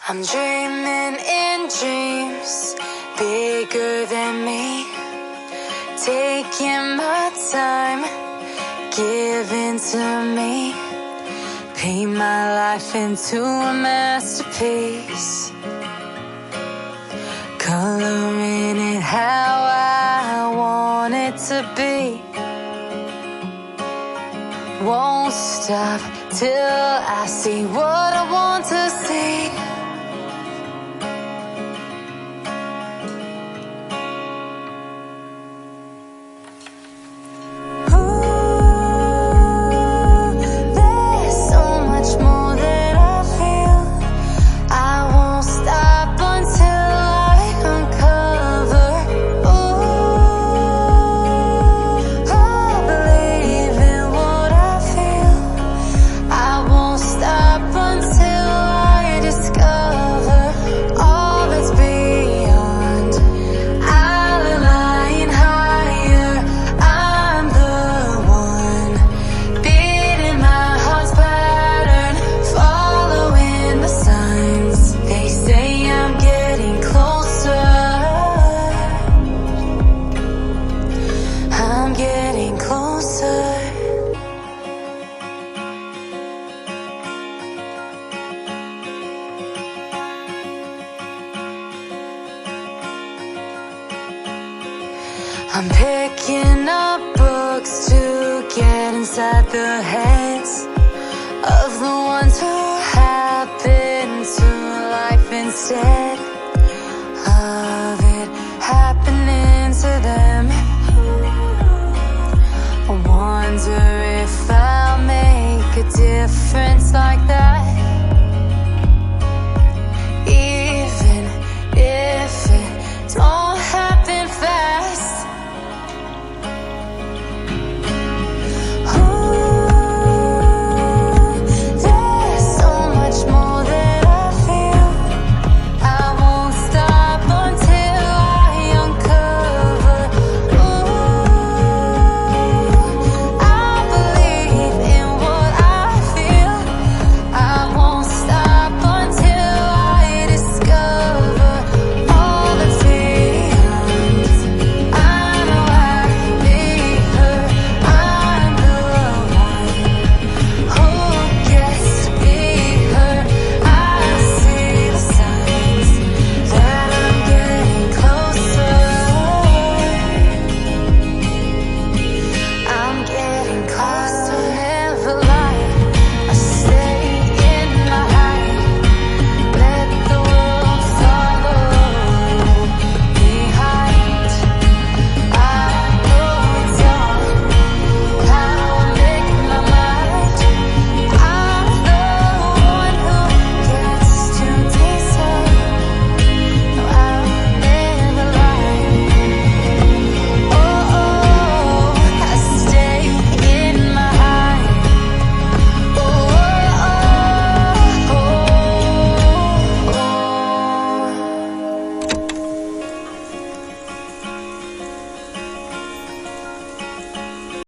I'm dreaming in dreams bigger than me, taking my time, giving to me, paint my life into a masterpiece, coloring it how I want it to be. Won't stop till I see what I want to see. I'm picking up books to get inside the heads of the ones who happen to life instead of it happening to them. I wonder if I'll make a difference like that.